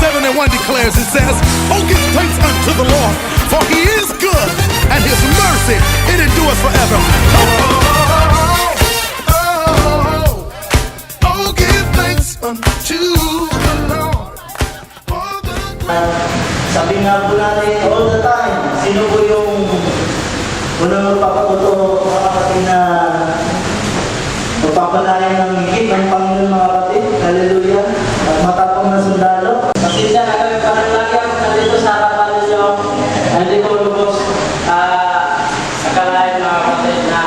7 and 1 declares, it says, "Oh, give thanks unto the Lord, for he is good, and his mercy, it endures forever." Oh, give thanks unto the Lord. Sabi nga po natin all the time, sino po yung unang magpapatuto mga kapatid na magpapalayan ng higit ng Panginoon mga kapatid? Hallelujah! At matapang na sundalo. Kasi siya nagawin pa rin lagi ako nandito sa harapan ninyo. Hindi ko lubos akalain mga kapatid na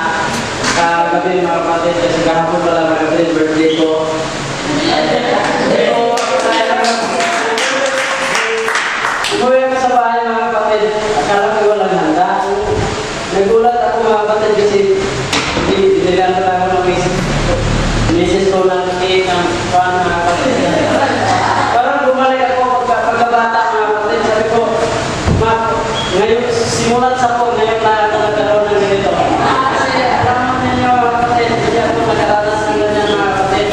kagabi mga kapatid kasi kahapon pala mga kapatid birthday ko. Umuwi ako sa bahay mga kapatid, akala ko walang handa. Nagulat ako mga kapatid kasi dinilan ko lang ako ng misis ko ng cake ng pan mga kapatid. Parang bumalik ako pagkabata mga kapatid. Sabi ko, ngayon simulat sa po, ngayon na nagkaroon ng ganito. Kasi alam ninyo mga kapatid, hindi ako nakaranas ng ganyan mga kapatid.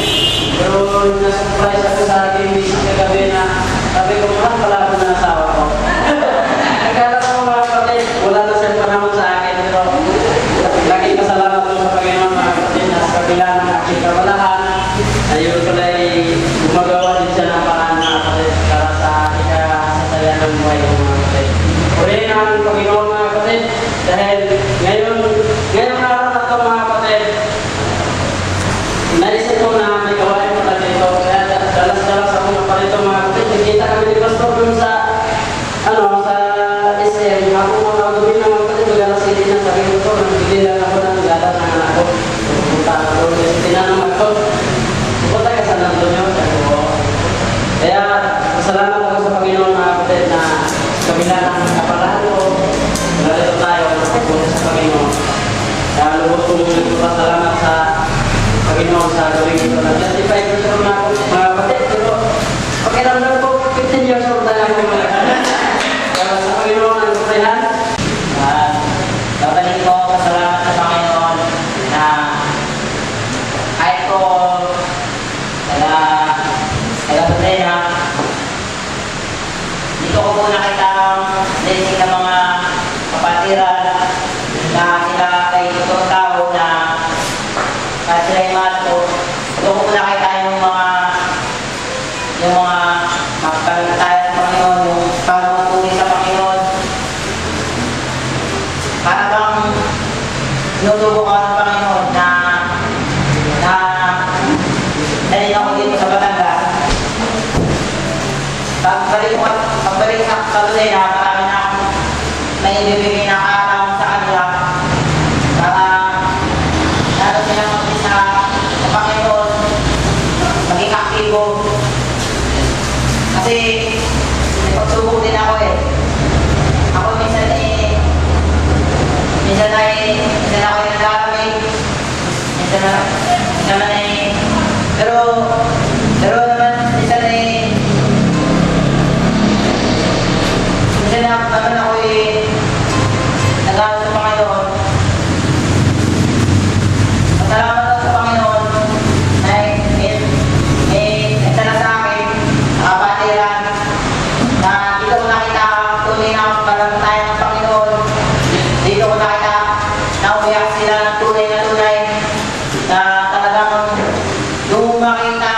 Pero na-surprise ako sa aking misis kagabi na sabi ko, mahal pala ako ng asawa ko. Nagkala ko mga kapatid, wala na siyang panahon sa akin. Pero lagi pasalamat ko sa Panginoon mga kapatid na sa kabila ng aking kawalahan. Ayun pala ay gumagawa din siya ng paraan mga kapatid para sa ikasasaya ng buhay ko mga kapatid. Purihin ang Panginoon mga kapatid dahil ngayon araw na ito mga kapatid, naisip ko na may gawain pala dito. Kaya dalas-dalas ako na pala ito mga kapatid. Nakita kami ni Pastor dun sa SM. Ako mga gawin ng mga kapatid, magalas hindi na sabi ko ito. Nagbili lang ako ng gala ng anak ko. Pupunta ako doon kasi tinanong ako. Pupunta ka sa nandun yun. Kaya masalamat ako sa Panginoon mga kapatid na kabila ng kapalahan ko. Narito tayo pupunta sa Panginoon. Kaya lubos kong nagpapasalamat sa Panginoon sa gawin ito. Na-25 years old na ako mga kapatid. Pero pakiramdam ko 15 years old na ako mga kapatid. Kaya sa Panginoon ang kutayan. Babalik ko pasalamat sa Panginoon na kahit ko taga-Putena, dito ko po nakita ang blessing ng mga kapatiran na sila kay itong tao na kahit sila yung mahal ko. Dito ko po nakita yung mga magkaligtayan ng Panginoon, yung pagmatuloy sa Panginoon. Para bang tinutubok ako ng Panginoon na dahil ako dito sa Batangas. Pagbalik sa Putena, marami na akong may ibibigay na kaalaman sa kanila para lalo silang mag-isa sa Panginoon, maging aktibo. Kasi may pagsubok din ako eh. Ako minsan ako yung nag-aaramig. Minsan naman pero naman minsan naman ako nag-aaral sa Panginoon. Masalamat ako sa Panginoon na may nagsala sa akin, nakapatiran, na dito ko nakita tunay na palatandaan ng Panginoon. Dito ko nakita na umiyak sila ng tunay na talagang nung makita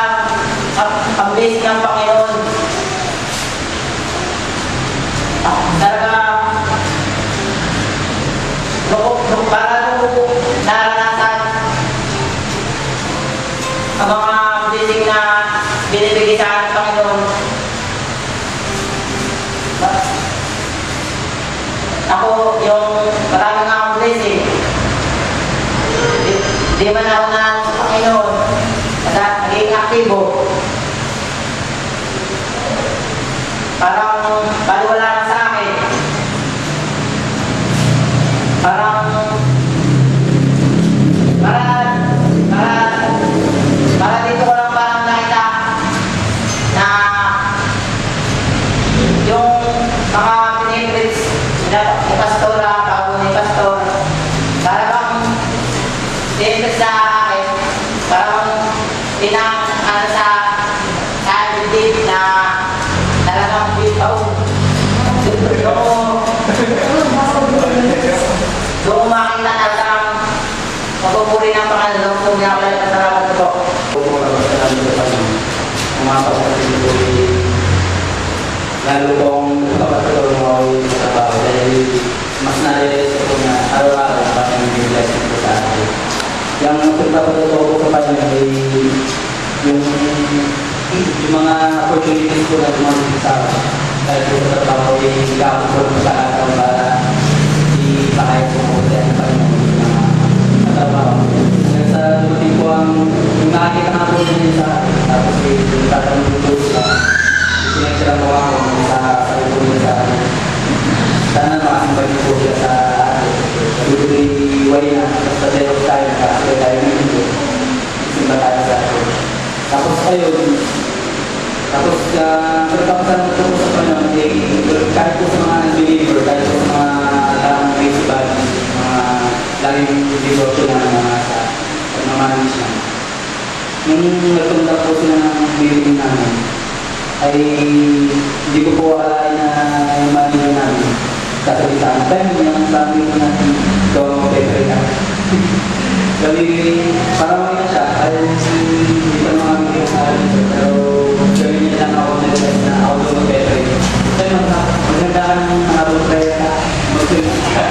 ang blessing ng Panginoon. Talaga para ko naranasan ang mga blessing na binibigay sa akin ng Panginoon. Ako, yung maraming akong blessing, di man ako na sa Panginoon, naging aktibo. Parang baliwala na sa akin. Parang dito ko lang parang nakita na yung mga pinipilis ni Pastora, bago ni Pastor, parang pinipilis sa akin, parang sa dibdib na lalo kong kapatulong ako sa trabaho dahil mas na-realize ko na araw-araw parang yung blessing ko sa akin. Yung pagpapatuto ko sa kanya ay yung mga opportunities ko na dumating sa akin. Dahil ko sa trabaho ay gamit ko sa araw para ipakayag ko ko sa Panginoon na trabaho. Hanggang sa dumating ko ang nakakita nga po niya sa akin. Tapos tatanong ko sa sinensya mo ako sa sabi ko niya sa akin. Sana makakambay po siya sa akin. Iway na sa zero tayo kasi tayo ng mundo. Simba tayo sa akin. Tapos ayun. Tapos pagkakasan ko sa Panginoon kahit po sa mga believer, kahit po sa mga tamang festival, mga laging devotion na mga sa pagmamanis na. Nung nagpunta po sila ng meeting namin, ay hindi ko po akalain na yung manila namin. Sasabi sa akin, yung sabi ko natin, ikaw ang pepere na. Sabi, parang may na siya, ay hindi pa naman kami yung alam, pero gawin niya lang ako na ako doon ang pepere. Sabi, maganda ka ng habang prayer na mag-tweet ka.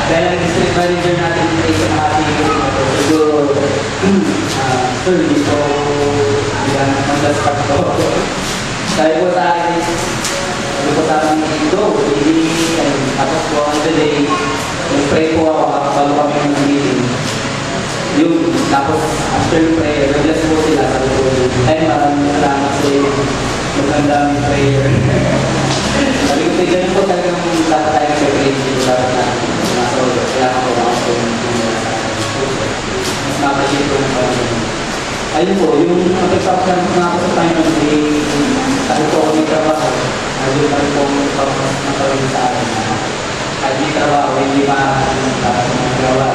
Dahil ang district manager natin ay sa mga ating siguro, sir, hindi ko yan mag-start ko. Sabi ko sa akin, go, tapos po on the day, nag-pray po ako bago kami ng meeting. Yung, tapos after prayer, nag-bless po sila, sabi ko, ay maraming salamat sa iyo, maganda ang prayer. Sabi ko, ganyan po talagang dapat tayo mag-pray dito, dapat na nasa ulo, kaya ako ako mas mapagin ko ng Panginoon. Ayun po, yung pagpapasan ko na ako sa Panginoon, sabi ko ako may trabaho. Ayun pa rin pong napagin sa akin. Kahit may trabaho, hindi maaaring para sa mga gawa.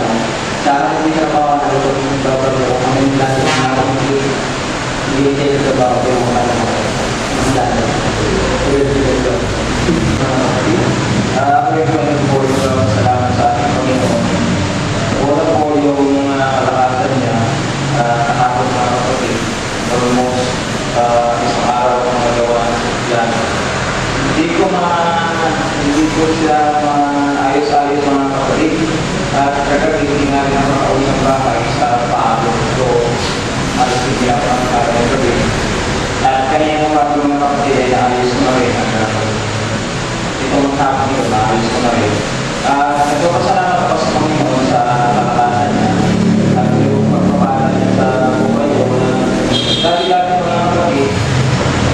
Kahit may trabaho, ano po yung trabaho ko. Ang may lahat na ako hindi kayo trabaho ko yung mga mas lahat. Ako yung po yung salamat sa ating Panginoon. Una po yung kalakasan niya, nakakot mga kapatid. Almost isang araw na magawa yan. Hindi ko siya ayos-ayos mga kapatid. At kagabi, tingali na makausang bahay sa paabot ko. Alas hindi ako ang kagabi. At kanina mga mga kapatid ay naayos ko na rin. Ito maghapon yun, naayos ko na rin. Nagpapasalamat ako sa Panginoon sa kalakasan niya. At yung pagpapala niya sa buhay ko na dati-dati mga kapatid,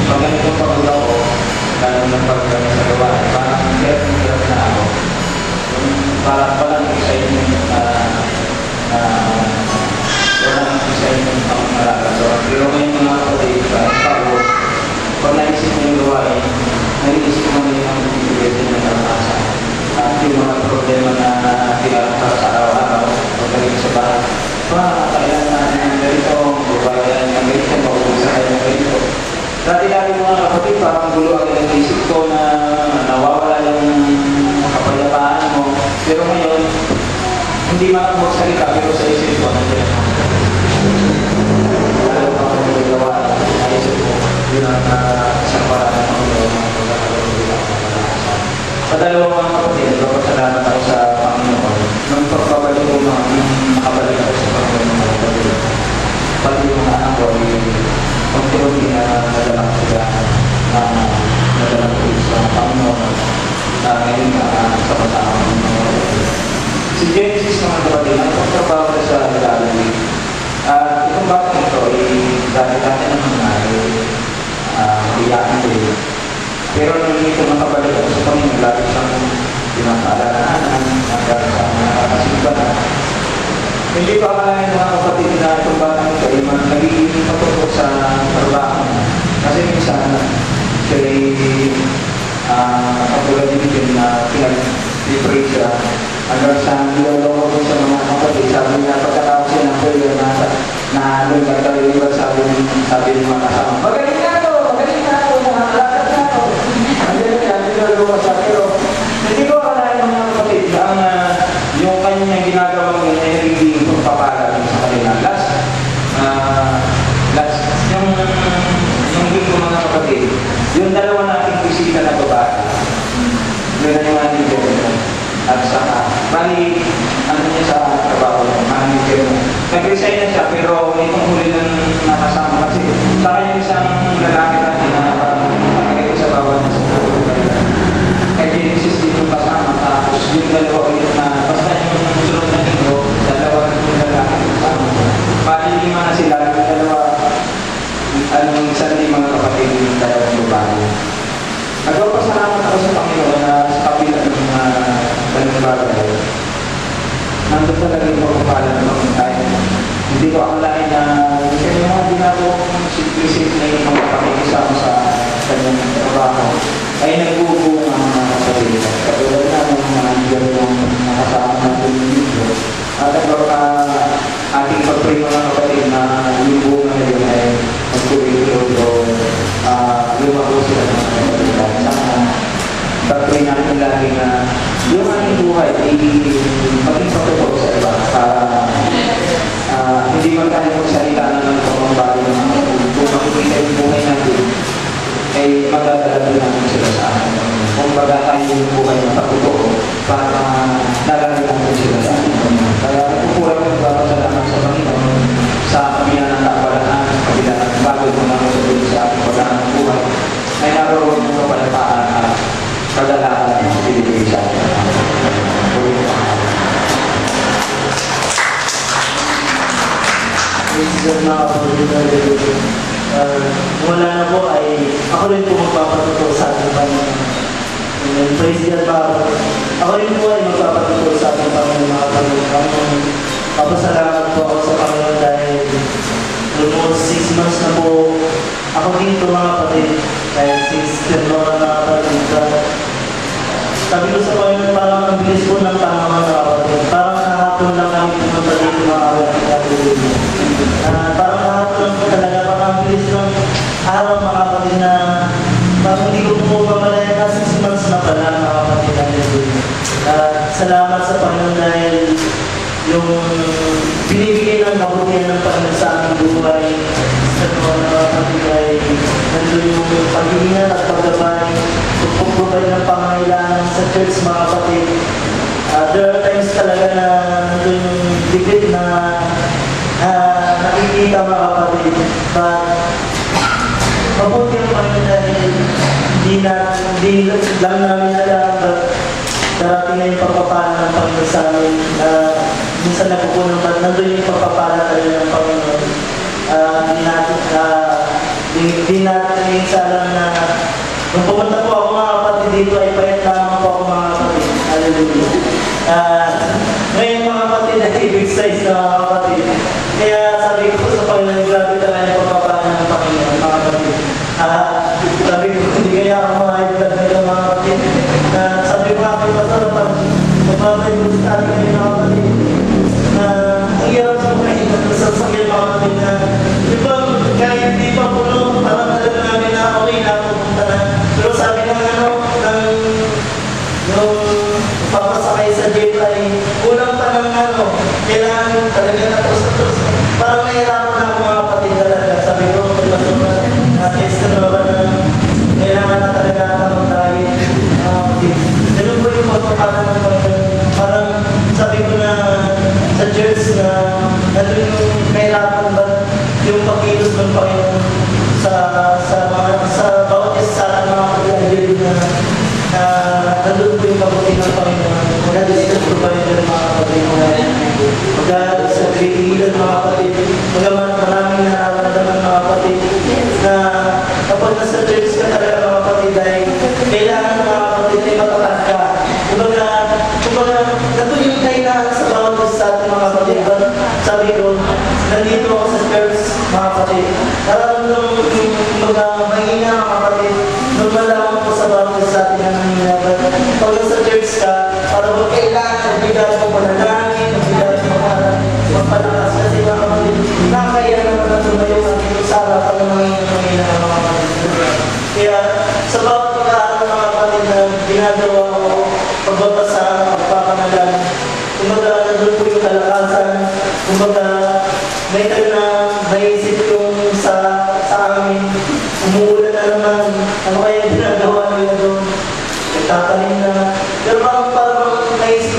pag ganitong pagula ko, lalo ng pagkakami sa gawa, parang hirap na ako. Parang excitement walang excitement ang maragasawa. Pero ngayon mga kapatid, pag naisip mo yung gawain, naiisip mo rin ang motivation ng kalakasan. At yung mga problema na tinatapos sa araw-araw, pagkaling sa bahay, kailan natin ang ganito, babayaran ng ganito, maubusan tayo ng ganito. Dati-dati mga kapatid, parang gulo ang isip ko na nawawala yung kapayapaan mo. Pero ngayon, hindi man ako magsalita, pero sa isip ko, nandiyan ako. Lalo pa ako nagagawa, naisip ko, yun ang isang paraan ng Panginoon, mga pagkakaroon nila ako ng kalakasan. Sa dalawang mga kapatid, nagpapasalamat ako sa Panginoon. Nung pagpapalik ko makabalik ako sa Panginoon ng mga kapatid. Pati yung mga anak ko, unti-unti na nadala ko sila, nadala ko sa Panginoon. Ngayon sa kasama ng mga kapatid. Si Genesis mga kapatid, nagpaptrabaho na sa Galilee. Itong batang ito, dati-dati naman na mabiyakin din. Pero nung ito makabalik ako sa Panginoon, lagi siyang pinapaalalanan hanggang sa nakakasimba na. Hindi ko akalain mga kapatid na itong batang ito ay nagiging patutok sa trabaho niya. Kasi minsan, siya ay katulad din na pinag-pray siya. Hanggang sa niloloko ko sa mga kapatid, sabi niya pagkatapos siya ng prayer na nung nagtalibat sabi ng mga kasama, magaling na ito, nakakalakat na ito. Hanggang niya, niloloko siya. Pero hindi ko akalain mga kapatid ang yung kanyang ginagawang yun ay nagiging pagpapala sa kanila. Yung linggo mga kapatid, yung dalawa nating bisita na to, At saka, bali, ano niya sa trabaho, manager mo. Nag-resign na siya, pero itong huli ng nakasama kasi. Saka yung isang lalaki natin na nakakita sa bawat na sa kaya Genesis dito kasama, tapos yung dalawa ulit na, basta yung sunod na linggo, dalawa yung lalaki kasama. Bali, lima na sila, yung dalawa, isang limang kapatid yung dalawang babae. Nagpapasalamat ako sa Panginoon na sa kapila ng mga ganung bagay. Nandun talaga yung pagpapala ng Panginoon. Hindi ko akalain na yung mga ginagawang simple-simple na yung mga pakikisama sa kanyang trabaho ay nagbubunga ang mga kapatid. Katulad na ng mga leader ng nakasama natin dito. At ating pag-pray mga kapatid na yung bunga na yun ay magkulit o lumago sila ng mga kapatid. Pag-pray natin lagi na yung ating buhay ay maging patotoo sa iba para hindi man tayo magsalita na ng pamambayo ng mga kapatid. Kung makikita yung buhay natin ay magdadala din natin sila sa atin. Kung baga tayo yung buhay na patotoo para nalalim natin sila sa atin. Kaya nagpupura ko magpapasalamat sa Panginoon sa kabila ng takwalaan, sa kabila ng bago kung ano sa ating pagkakaan ng buhay ay naroon ng kapalataan at kadalahan ng pinibigay sa atin. Wala na po ay ako rin po magpapatuto sa ating Panginoon. Praise God mga kapatid. Ako rin po ay magpapatuto sa ating Panginoon mga kapatid. Papasalamat po ako sa Panginoon dahil almost 6 months na po ako dito mga kapatid. Dahil 6 January mga kapatid. Sabi ko sa Panginoon parang ang bilis po ng tama mga kapatid. Parang kahapon lang kami pumunta dito mga kapatid. Parang kahapon lang po talaga. Parang ang bilis ng araw mga kapatid na parang hindi ko po mamalayan na 6 months na pala mga kapatid. Salamat sa Panginoon dahil yung binibigay ng kabutihan ng Panginoon sa aming buhay sa mga kapatid ay nandun yung pag-iingat at paggabay, pagpaprovide ng pangangailangan sa church mga kapatid. There are times talaga na nandun yung bigit na nakikita mga kapatid. But mabuti ang Panginoon dahil hindi lang namin alam darating na yung pagpapala ng Panginoon sa amin. Minsan napupunan ba, nandun yung pagpapala talaga ng Panginoon. Hindi natin minsan alam na nung pumunta po ako mga kapatid dito ay payat lamang po ako mga kapatid. Hallelujah. Ngayon mga kapatid ay big size na mga kapatid. Kaya sabi ko sa Panginoon, grabe talaga yung pagpapala ng Panginoon mga kapatid. Sabi ko, hindi kaya ako ma-high-blood nito mga kapatid. Sabi ko nga kayo pasal pag mababay ko sa atin kayo mga kapatid. Ang hirap sa mga sasakyan mga kapatid na di ba kahit di pa puno, parang alam namin na okay na pupunta na. Pero sabi ng yung papasakay sa jeep ay kulang pa ng kailangan talaga na tos. Parang nahirapan na ako mga kapatid talaga. Sabi ko, test na ba na kailangan na talaga tamang dahil ganun po yung pagpapala ng Panginoon. Parang sabi ko na sa church na nandun yung kailangan ba yung pag-ilos ng Panginoon sa bawat isa sa ating mga kapatid na nandun po yung kabuti ng Panginoon. Nandun po ba yun ng mga kapatid magdadag sa kritingilan mga kapatid. Magaman maraming nararamdaman mga kapatid na kapag nasa church ka talaga mga kapatid ay kailangan mga kapatid ay matatag ka. Kumbaga, nato yung kailangan sa bawat isa sa ating mga kapatid. Sabi ko, nandito ako sa church mga kapatid. Nararamdaman ko yung mahina mga kapatid. Normal lang po sa bawat isa sa ating na mahina. Pag nasa church ka, para ba kailangan bigyan mo panalangin, bigyan mo magpalakas kasi mga kapatid. Nakakaya naman na tumayo ang ating sara pag mahina mga kapatid. Kaya sa bawat pag-aaral mga kapatid na ginagawa ko, pagbabasa, pagpapanalan, kumbaga nandun po yung kalakasan, kumbaga may tayo na naisip yung sa amin, umuulan na naman, ano kaya ginagawa nila doon, nagtatanim na, pero parang naisip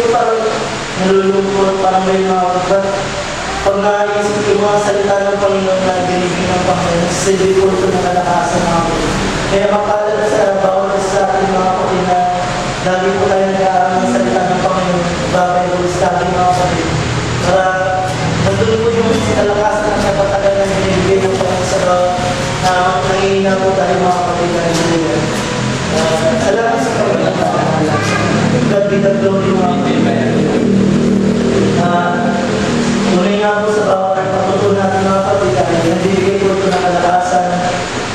Panginoon na binigyan ng Panginoon. Silbi po ito ng kalakasan namin. Kaya mapalala sa bawat isa sa ating mga kapatid na lagi po tayo nag-aaral ng salita ng Panginoon. Bagay po sa ating mga kapatid. Para nandun po yung kalakasan ng kapatagan na binigyan ng Panginoon sa bawat na nangihina po tayo mga kapatid na binigyan. Salamat sa Panginoon. God be the glory mga kapatid. Muli nga po sa bawat pagpatutunan natin mga kapatid ay nabibigay po ito ng kalakasan.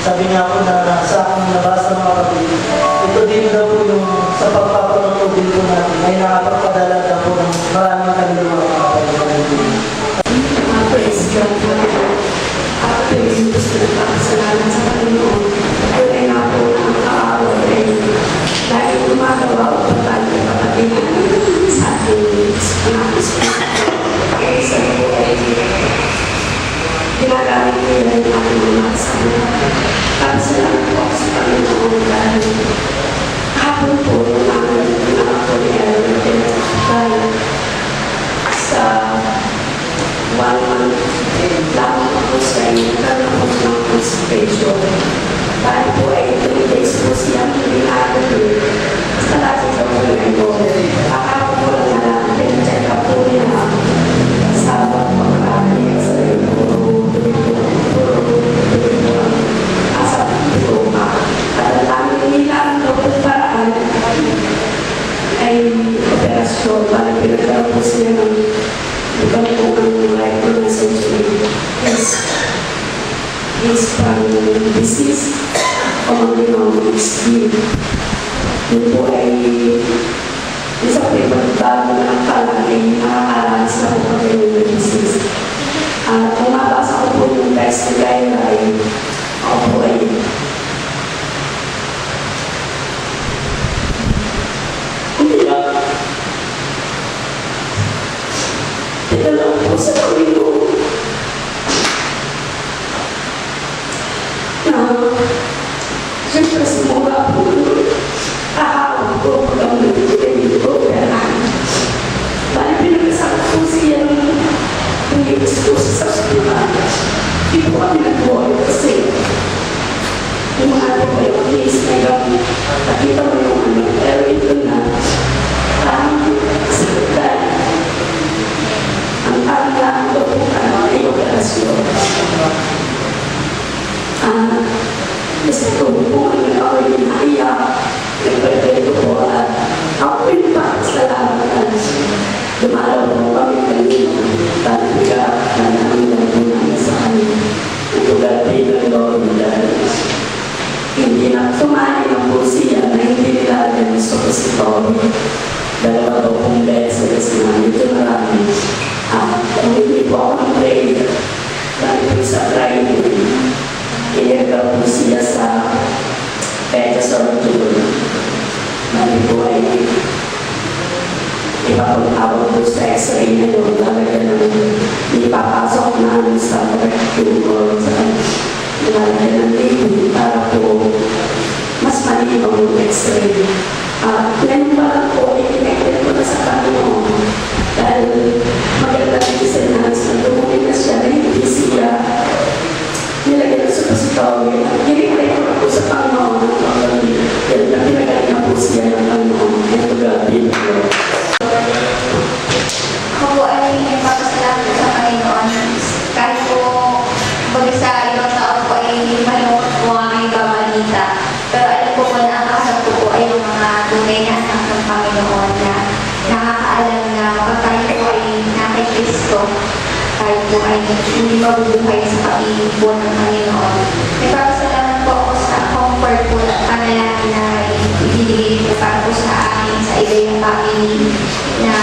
Sabi nga po na sa aking nabasa mga kapatid, ito din daw po yung sa pagpapatutunan din po natin ay nakapagpadala po ng maraming kaluluwa mga kapatid. Praise God. Ako yung gusto na pakasalamat sa Panginoon. Tunay nga po na ang kaaway ay dahil gumagawa o patay na kapatid sa ating mga kaya sa po ay ginagamit ko yun ang aking mga kasama. Pakasalamat po ako sa Panginoon dahil hapon po yung mga ako ni Aaron dahil sa 1 month lamang ako sa inyo, nagkaroon ako ng constipation. Dahil po ay 3 days po siya pinagagawin. Basta lagi ko po yung ito. Akala ko lang na pinag-check up po niya sa pagkakali sa ito. Asap ito. At ang aming nilang doktor paraan ay operasyon. Parang pinagkaroon po siya ng bukan po ang life ko na century is from disease commonly known as skin. Yun po ay isa po yung pagbago ng palagay nakakaranas na po kami ng disease. At kung mabasa ko po yung text ni Gaia ay ako po ay tinanong po sa Panginoon na siyempre simula po ahawag ko pag ang nagtitigil ko perahan. Dahil pinag-asakot po siya ng pag-ibig ko sa sasakitan. Di po kami nag-boy kasi yung mga po kayo at least ngayon nakita mo yung ano pero ito na sakitan. Ang tanda ko po ay operasyon. Gusto ko po ako yung naiyak. Nagpagpagay ko po at ako yung pakasalamat. Dumalaw po kami kanina. Talaga na namin lang po namin sa kanya. Nagugati ng Lord dahil hindi na tumahin ang po siya na hindi nilalagyan ng supository. 2 pong beses na ito marami. Kung hindi po ako ng prayer, dahil po sa Friday, inirga po siya sa Petas or Tour. Dahil po ay ipapagtawag po sa x-ray na doon, talaga ng ipapasok na sa tumor sa nilalagyan ng table para po mas malinaw yung x-ray. Ngayon pa lang po, i-connected ko na sa Panginoon. Dahil maganda rin kasi na dumulin na siya na hindi siya nilagyan na sa pository. Nilagay ko na po sa Panginoon ng Panginoon. Dahil na pinagaling na po siya ng Panginoon. Ito gabi na po. Ako po ay nagpapasalamat po sa Panginoon. Kahit po baga sa ibang tao po ay malungkot po ang aming babalita. Pero alam ko po na ang kasap ko po ay yung mga tunay na anak ng Panginoon na nakakaalam na kapag tayo po ay nakay Kristo, tayo po ay hindi mabubuhay sa pag-ibig po ng Panginoon. Nagpapasalamat po ako sa comfort po at panalangin na ibinigay po para po sa amin, sa iba yung family na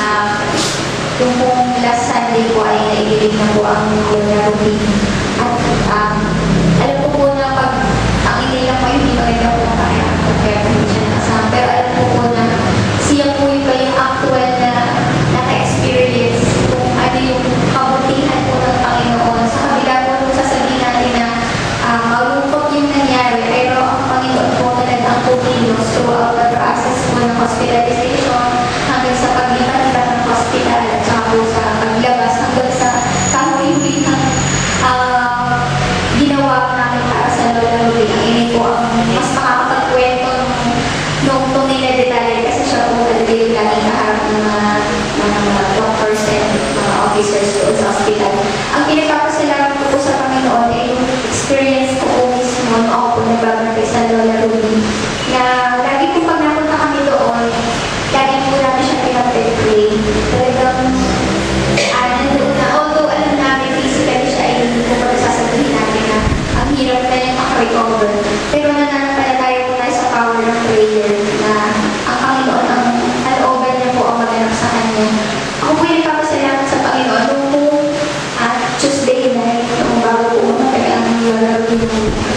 yung pong last Sunday po ay naibigay na po ang routine. At alam ko po na pag ang hindi lang po yung hindi maganda po kaya kaya po siya nakasama. Pero alam ko po na siya po yung kayong actual na naka-experience kung ano yung kabutihan po ng Panginoon. Sa kabila po nung sasabihin natin na malungkot yung nangyari, pero ang Panginoon po talaga ang pumilos throughout the process po ng hospitalization hanggang sa paglipat ng hospital at saka po sa paglabas hanggang sa kahuli-huli ng ginawa namin para sa Lola Ruby. Ang inay po ang mas makakapagkwento nung tunay na detalye kasi siya po talaga yung laging kaharap ng mga doctors and mga officers doon sa hospital. Ang pinagpapasalamat ko po sa Panginoon ay yung experience ko po mismo nung ako po nagbabantay sa Lola Ruby. Na lagi po pag napunta kami doon, lagi po namin siya pinag-pray. Talagang nandun na, although alam namin physically siya ay hindi po pagsasabihin namin na ang hirap na yung makarecover. Pero nananampalataya po tayo sa power ng prayer na ang Panginoon, ang over niya po ang maganap sa kanya. Ako po yung nagpapasalamat sa Panginoon nung po Tuesday night, nung bago po umatay ang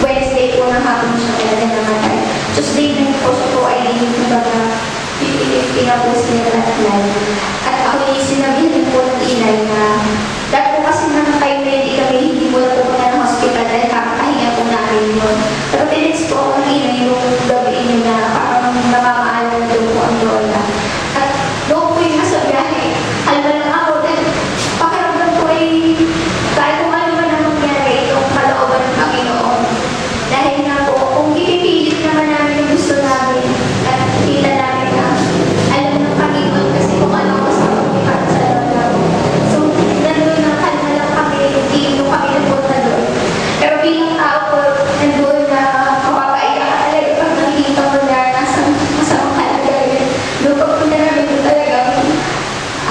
Wednesday po ng hapon siya talaga namatay. Tuesday night po siya po ay kumbaga pinapos niya lahat live. At ako yung sinabihan niyo po ng inay na dahil po kasi naman kayo na hindi po na pupunta ng hospital dahil kakahinga po namin yun. Pero tinex po ako ng inay yung gabi niyo na parang namamaalan doon po ang lola. At doon po yung nasa biyahe, halma lang ako dahil pakiramdam ko ay kahit kung ano man ang mangyari itong kalooban ng Panginoon. Dahil nga po, kung ipipilit naman namin yung gusto namin at kita namin na alam ng Panginoon kasi kung ano gusto kami para sa lola. So, nandun na kalma lang kami, hindi mo kami napunta doon. Pero bilang tao po, nandun na mapapaiyak ka talaga pag nakikita mo na nasa masamang kalagayan. Doon pagpunta namin doon talagang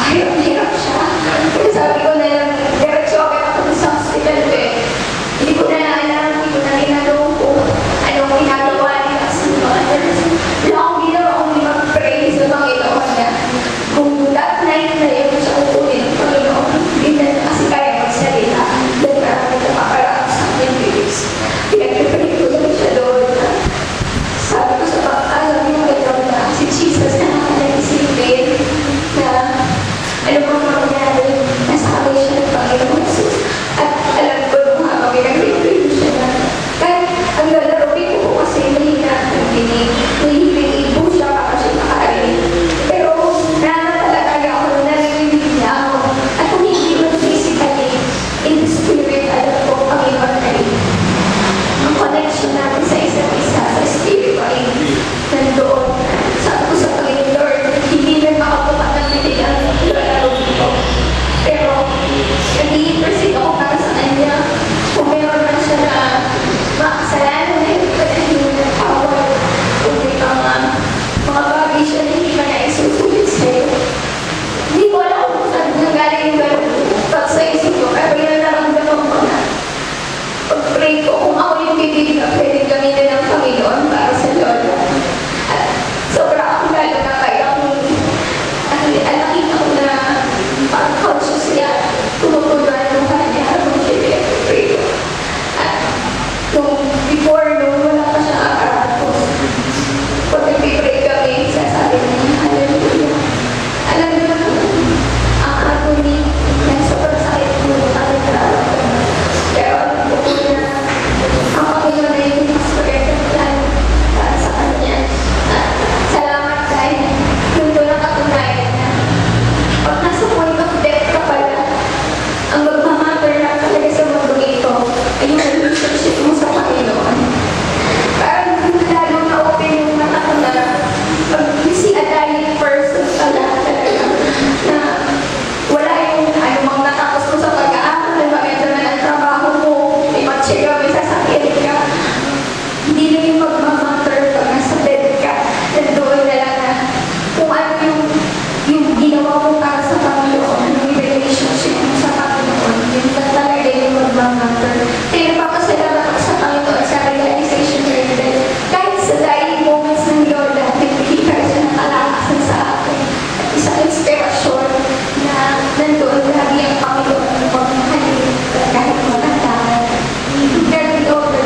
hirap siya. Kasi sabi ko na lang, diretso agad ako doon sa hospital eh. Hindi ko na alam, hindi ko na ginagawa ko. Anong ginagawa niya kasi mga nurse. Wala akong ginawa kung di mag-pray sa Panginoon na kung that night na yun siya kukunin ng Panginoon, hindi na kasi kaya magsalita. Dahil marami na paparaan sa akin yung bibis. Pinag-pray ko lang siya doon na sabi ko sa alam niyo gano'n na si Jesus na nakalagisipin na ano bang mangyari, nasa kami siya ng Panginoon Jesus. At alam ko nung habang pinag-pray ko siya na kahit ang lalaro ko po kasi mahina ang tinig, mahihipin po siya para siya nakarinig. Pero talaga ako na narinig niya ako. At kung hindi mo physically, in the spirit, alam ko Panginoon ay ang connection natin sa isa't isa, sa spirit ay nandoon. Sabi ko sa Panginoon, Lord, hindi na makapupat ng tinig ang lalaro ko. Pero, nag-i-intercede ako para sa kanya. Kung meron man siya na makasalanan na hindi pa na hindi nag-power. Kung may mga bagay siya na hindi pa na isusulit sa'yo. Hindi ko alam kung saan nanggaling yung gano'n. Pag sa isip ko, pero yun naramdaman ko na pag-pray ko kung ako yung bibig na pwede gamitin ng Panginoon para sa lola. At sobra akong lalo na kaya kung nakita ko na parang conscious niya tumutunan ng kanya habang siya pinag-pray ko. At before, nung wala pa siya aparatos, pag nag-pray kami, sasabi niya, hallelujah. Alam niyo na ang agony na sobrang sakit mo talaga. Pero alam ko po na ang Panginoon na yung mas perfect plan para sa kanya. At salamat dahil yung doon nakatunayan na pag nasa point of death ka pala, ang magmamatter na talaga sa mundo ito ay yung relationship mo sa Panginoon. Parang lalo na open yung mata ko na pag si a dying person pala talaga na wala yung anumang natapos mo sa pag-aaral, maganda na ang trabaho mo, may matsyega, may sasakyan ka. Hindi na yung magmamatter pag nasa bed ka, nandoon na lang na kung ano yung ginawa mo para sa Panginoon, yung relationship mo sa Panginoon, yun na talaga yung magmamatter. Kaya napapasalamat ako sa Panginoon sa realization rin dahil kahit sa dying moments ng lola, nagbigay ka siya ng kalakasan sa akin. At isang inspirasyon na nandoon lagi ang Panginoon ng pagmamahalin kahit maganda. Very over.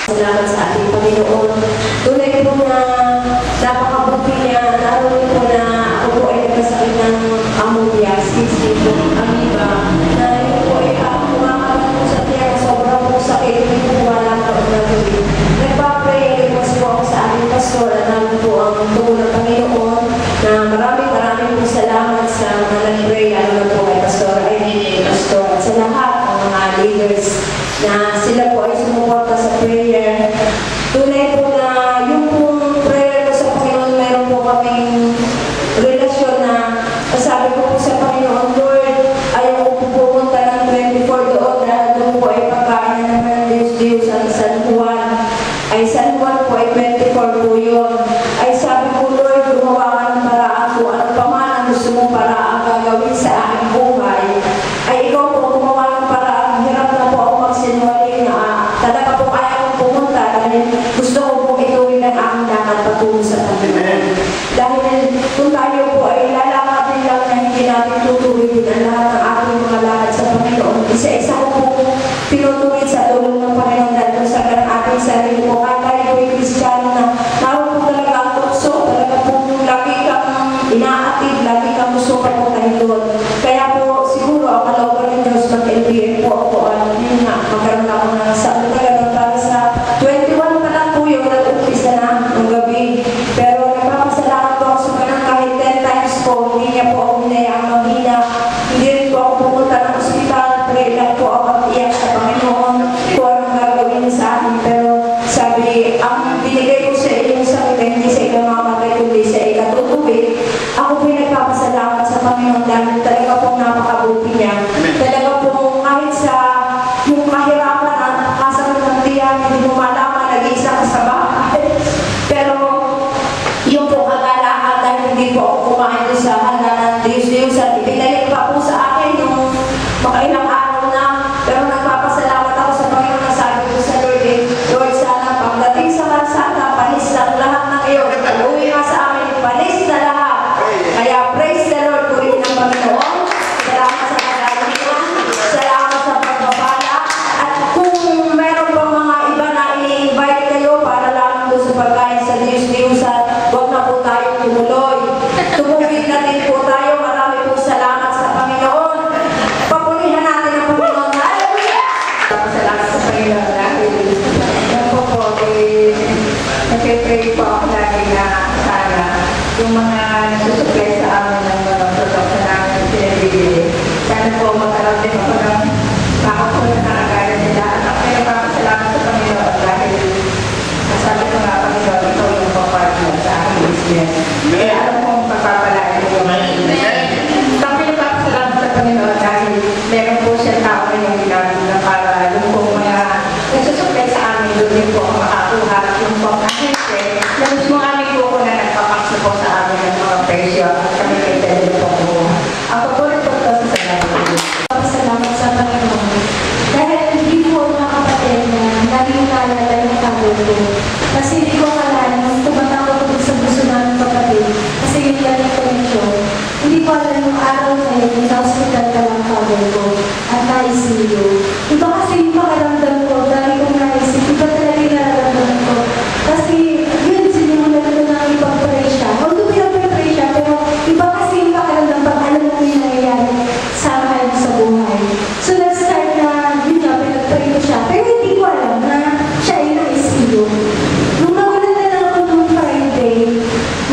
Salamat sa ating Panginoon. Tunay po na napakabuti niya. Naroon po na ako po ay nagkasakit ng ammoniasis, dito, amoeba, na yun po ay kumakalat po sa tiyan. Sobrang po sakit. Hindi po wala po ang nagawin. Nagpa-pray, request po ako sa ating pastor at namin po ang tulong ng Panginoon na maraming po salamat sa mga nag-pray, lalo na po kay Pastor Irene, Pastor at sa lahat ng mga leaders na sila sila po ay sumuporta sa prayer. Tunay po na yung pong prayer ko sa Panginoon, meron po kaming relasyon na sabi ko po sa Panginoon, Lord, ayaw ko po pumunta ng 24 doon dahil doon po ay pagkain na naman ng Diyos ang San Juan. Ay San Juan po ay 24 po yun. Ay sabi ko, Lord, gumawa ka ng paraan po. Ano pa man ang gusto mong paraan gagawin sa aking buhay, ay ikaw po gumawa ng paraan. Hirap na po ako magsinungaling na talaga po kaya akong pumunta dahil gusto ko po ituloy ng aking lakad patungo sa Panginoon. Dahil kung tayo po ay lalakad lang na hindi natin tutuloy ang lahat ng ating mga lakad sa Panginoon, isa-isa ko po pinutuloy sa tulong ng Panginoon dahil kung sa ating sarili po, kahit tayo po ay Kristiyano na naroon po talaga ang tukso, talaga po lagi kang inaatid, lagi kang gusto ka po tayo doon. Kaya po siguro ang kalooban ng Diyos mag-LBM po ako at yun nga, magkaroon ako ng sabi talaga para sa 21 pa lang po yung nag-umpisa na ng gabi. Pero nagpapasalamat po ako sa Panginoon kahit 10 times po, hindi niya po ako hinayang maghina. Hindi rin po ako pumunta ng ospital, pray lang po ako at iyak sa Panginoon kung anong gagawin niya sa akin. Pero sabi, ang binigay ko sa inyong sakit ay hindi sa ikamamatay kundi sa ikatutubig. Ako po'y nagpapasalamat sa Panginoon dahil talaga pong napakabuti niya. Talaga pong kahit sa yung kahirapan at kasama ng tiyan, hindi mo malaman, nag-iisa ka sa bahay. Pero yung po kagalahan dahil hindi po ako kumain doon sa handa ng Diyos at ibinalik pa po sa akin yung makailang araw na. Pero nagpapasalamat ako sa Panginoon na sabi ko sa Lord, Lord, sana pagdating sa kalsada, panis lang lahat ng iyo. Uwi nga sa amin, panis na lahat. Kaya praise the Lord, purihin ng Panginoon. Salamat sa kagalingan, salamat sa pagbabala. At kung meron pang mga iba na i-invite kayo para lang doon sa pagkain sa Diyos, huwag na po tayong tumuloy. Tumugin na din po tayo. Marami po salamat sa Panginoon. Papunihan natin ang Panginoon. Hallelujah! Salamat sa Panginoon dahil yan po po, nag-pray po ako lagi na sana yung mga nasusupply sa amin ng mga product na namin pinabibili. Sana po magkaroon din ako ng makakulat na kagaya nila. At ako nagpapasalamat sa Panginoon dahil sabi ko nga Panginoon, ikaw yung papartner sa aking business. Kaya alam kong pagpapalain ko yung mga Tapos nagpapasalamat sa Panginoon dahil meron po siya tao na yung ginagawa na para yung po mga nagsusupply sa amin doon din po ako makakuha yung po kahit na mismo aming po ko na nagpapax na po sa amin ng mga presyo at kami kay Teddy po ko. Ako po rin po ito sa salamat. Salamat sa Panginoon. Dahil hindi po mga kapatid na naging naalala yung tawag ko. Kasi hindi ko akala nung tumatawag ko sa gusto namin kapatid. Kasi yung lang yung connection. Hindi ko alam yung araw na yun, sa hospital ka lang tawag ko. At na-ICU. Iba kasi yung pakiramdam ko, dahil kong na-ICU, iba talaga yung nararamdaman ko. Kasi yun, sinimulan ko na ipag-pray siya. Although pinag-pray siya, pero iba kasi yung pakiramdam pag alam mo yung nangyayari sa akin sa buhay. So nag-start na, yun nga, pinag-pray ko siya. Pero hindi ko alam na siya ay na-ICU. Nung nawalan na lang ako nung Friday,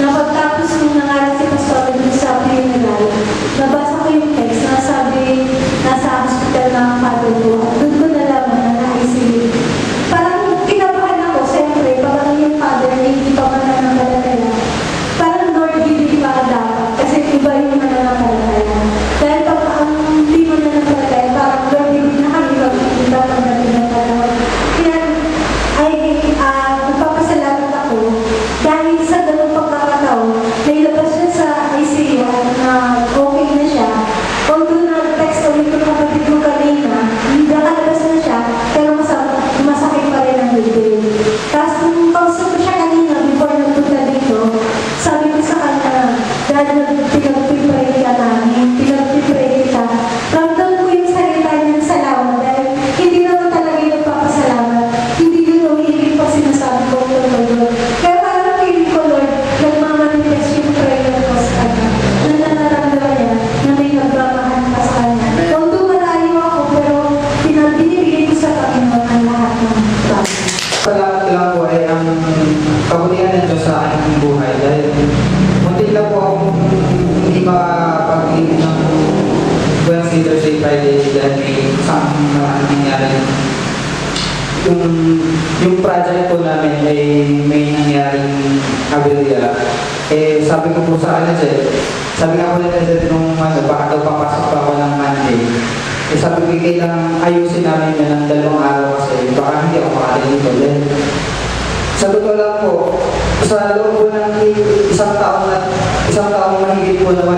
na pagtapos nung nangalan si Pastor dun sa funeral, nabasa ko yung text na sabi, nasa hospital na ang father yung project po namin ay may nangyaring aberya, sabi ko po sa ano sir, sabi nga po nila sir nung baka daw papasok pa ako ng Monday, sabi ko kailangan ayusin namin yan ng 2 araw kasi baka hindi ako makalimutan ko din. Sa totoo lang po, sa loob po ng isang taong mahigit po na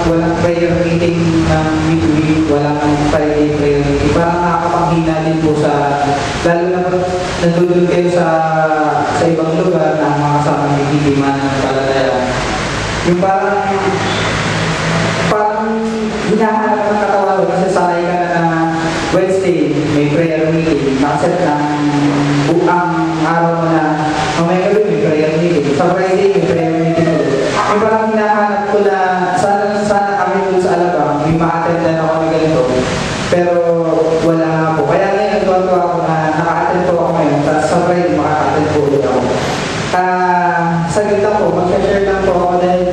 walang prayer meeting ng midweek, walang Friday prayer meeting, parang nakakapanghina din po sa, lalo na po nandun kayo sa ibang lugar na mga kasamang hindi man ng palataya. Yung parang hinahanap ng katawan kasi sanay ka na Wednesday, may prayer meeting, nakaset ng buang araw mo na mamaya gabi may prayer meeting. Sa Friday, may prayer meeting ulit. Yung parang hinahanap ko na sana kami dun sa Alabang, may ma-attend na ako ng ganito. Pero wala nga po. Kaya ngayon, tuwa-tuwa ako na naka-attend po ako ngayon. Sa Friday, makaka-attend po ulit ako. Saglit lang po, mag-share lang po ako dahil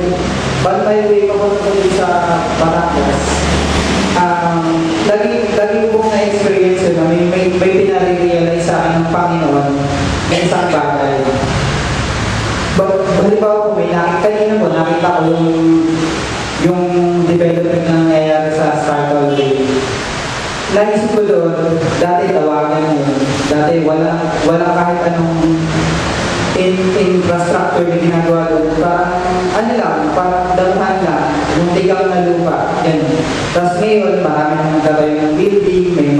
ba't may way pa po sa Batangas. Lagi ko pong na-experience na may pinare-realize sa akin ng Panginoon na isang bagay. Halimbawa po, kanina po, nakita ko yung development na nangyayari sa Startle Day. Naisip ko doon, dati tawagan yun. Dati wala kahit anong infrastructure na ginagawa doon. Parang damuhan lang, yung tigang na lupa. Yan. Tapos ngayon, marami nang nagtatayo ng building,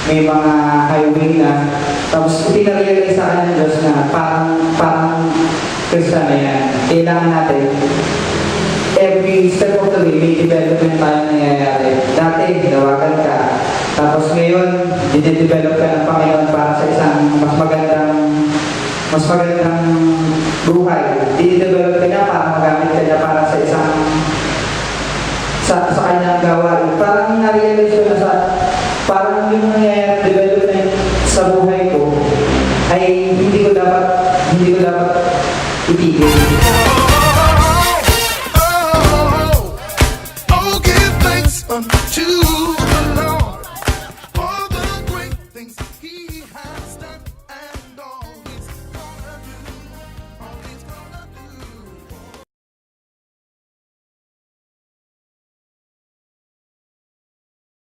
may mga highway na. Tapos pinarealize sa akin ng Diyos na parang Christian na yan. Kailangan natin every step of the way, may development tayo nangyayari. Dati, nawagan ka. Tapos ngayon, didevelop ka ng Panginoon para sa isang mas magandang buhay. Didevelop ka niya para magamit ka niya para sa isang sa kanyang gawain. Parang na-realize ko na parang yung nangyayari development sa buhay ko ay hindi ko dapat itigil.